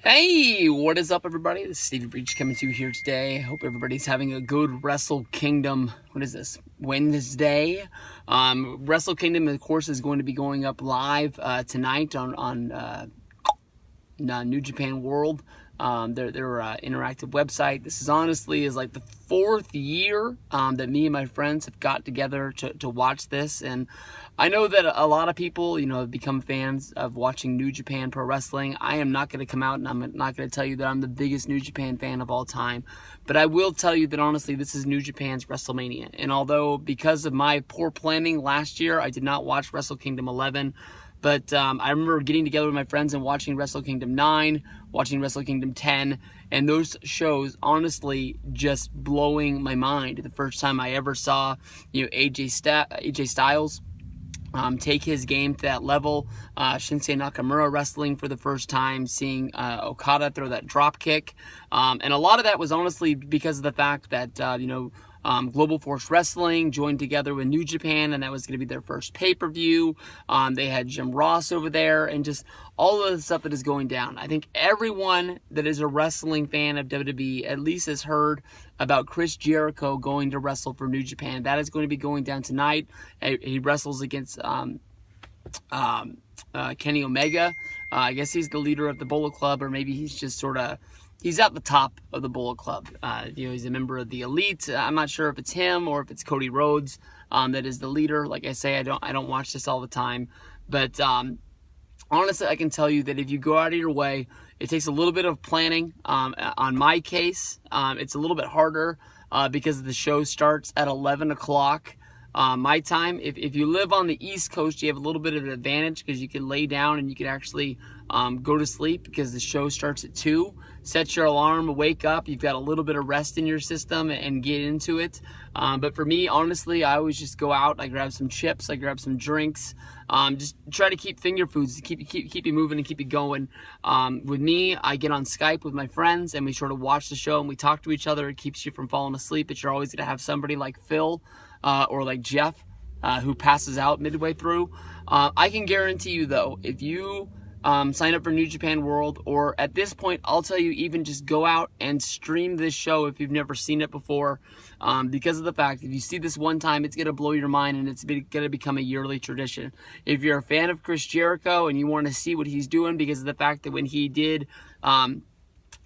Hey, what is up, everybody? This is Stevie Breach coming to you here today. Hope everybody's having a good Wrestle Kingdom. What is this? Wednesday. Wrestle Kingdom, of course, is going to be going up live tonight on New Japan World. Their interactive website. This is honestly like the fourth year that me and my friends have got together to watch this, and I know that a lot of people, have become fans of watching New Japan Pro Wrestling. I am not going to come out and I'm not going to tell you that I'm the biggest New Japan fan of all time, but I will tell you that honestly, this is New Japan's WrestleMania. And although because of my poor planning last year, I did not watch Wrestle Kingdom 11. But I remember getting together with my friends and watching Wrestle Kingdom 9, watching Wrestle Kingdom 10, and those shows honestly just blowing my mind. The first time I ever saw, AJ Styles take his game to that level, Shinsuke Nakamura wrestling for the first time, seeing Okada throw that drop kick, and a lot of that was honestly because of the fact that Global Force Wrestling joined together with New Japan, and that was going to be their first pay-per-view. They had Jim Ross over there, and just all of the stuff that is going down. I think everyone that is a wrestling fan of WWE at least has heard about Chris Jericho going to wrestle for New Japan. That is going to be going down tonight. He wrestles against Kenny Omega. I guess he's the leader of the Bullet Club, or maybe he's just he's at the top of the Bullet Club. He's a member of the Elite. I'm not sure if it's him or if it's Cody Rhodes that is the leader. Like I say, I don't watch this all the time, but honestly, I can tell you that if you go out of your way, it takes a little bit of planning. On my case, it's a little bit harder because the show starts at 11 o'clock. My time. If you live on the East Coast, you have a little bit of an advantage because you can lay down and you can actually go to sleep because the show starts at 2. Set your alarm, wake up. You've got a little bit of rest in your system and get into it. But for me, honestly, I always just go out. I grab some chips. I grab some drinks. Just try to keep finger foods to keep you moving and keep you going. With me, I get on Skype with my friends and we sort of watch the show and we talk to each other. It keeps you from falling asleep, but you're always going to have somebody like Phil or like Jeff who passes out midway through. I can guarantee you, though, if you sign up for New Japan World, or at this point, I'll tell you, even just go out and stream this show if you've never seen it before, because of the fact if you see this one time, it's going to blow your mind and it's going to become a yearly tradition. If you're a fan of Chris Jericho and you want to see what he's doing, because of the fact that when he did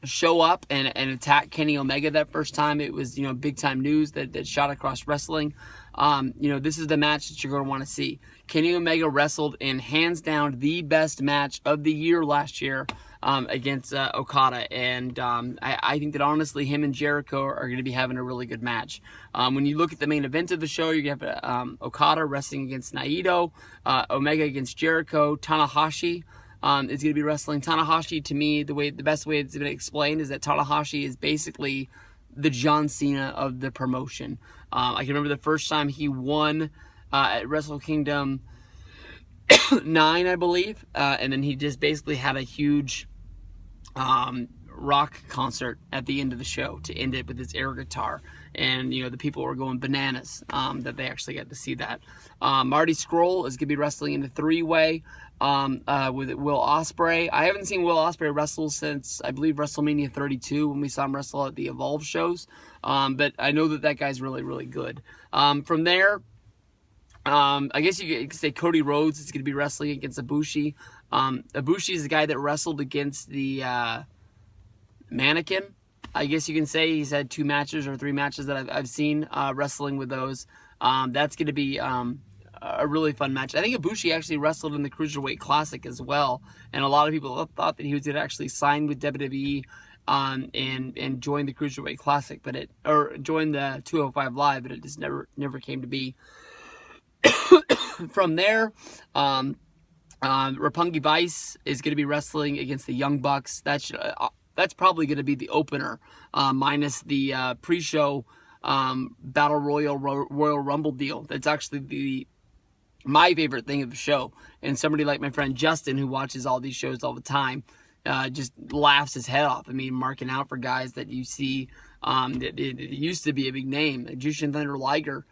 show up and attack Kenny Omega that first time, it was big time news that shot across wrestling. This is the match that you're going to want to see. Kenny Omega wrestled in hands down the best match of the year last year against Okada, and I think that honestly him and Jericho are going to be having a really good match. When you look at the main event of the show, you're going to have Okada wrestling against Naito, Omega against Jericho, Tanahashi is going to be wrestling. Tanahashi, to me, the best way it's been explained is that Tanahashi is basically the John Cena of the promotion. I can remember the first time he won at Wrestle Kingdom 9, I believe, and then he just basically had a huge rock concert at the end of the show to end it with his air guitar, and the people were going bananas that they actually got to see that. Marty Scurll is going to be wrestling in a 3-way with Will Ospreay. I haven't seen Will Ospreay wrestle since, I believe, WrestleMania 32 when we saw him wrestle at the Evolve shows, but I know that guy's really, really good. From there, I guess you could say Cody Rhodes is going to be wrestling against Ibushi. Ibushi is the guy that wrestled against the Mannequin. I guess you can say he's had 2 matches or 3 matches that I've seen wrestling with those. That's going to be a really fun match. I think Ibushi actually wrestled in the Cruiserweight Classic as well, and a lot of people thought that he was going to actually sign with WWE and join the Cruiserweight Classic, or join the 205 Live, but it just never came to be. From there, Roppongi Vice is going to be wrestling against the Young Bucks. That's probably going to be the opener, minus the pre-show Battle Royal Rumble deal. That's actually my favorite thing of the show. And somebody like my friend Justin, who watches all these shows all the time, just laughs his head off. I mean, marking out for guys that you see that it used to be a big name. Jushin Thunder Liger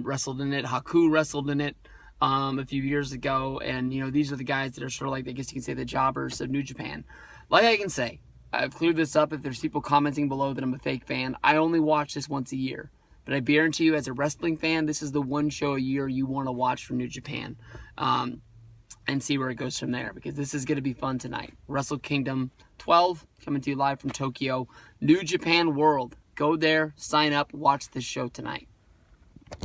wrestled in it. Haku wrestled in it a few years ago. And, these are the guys that are sort of like, I guess you can say, the jobbers of New Japan. like I can say, I've cleared this up if there's people commenting below that I'm a fake fan. I only watch this once a year. But I guarantee you, as a wrestling fan, this is the one show a year you want to watch from New Japan. And see where it goes from there, because this is going to be fun tonight. Wrestle Kingdom 12, coming to you live from Tokyo. New Japan World. Go there, sign up, watch this show tonight.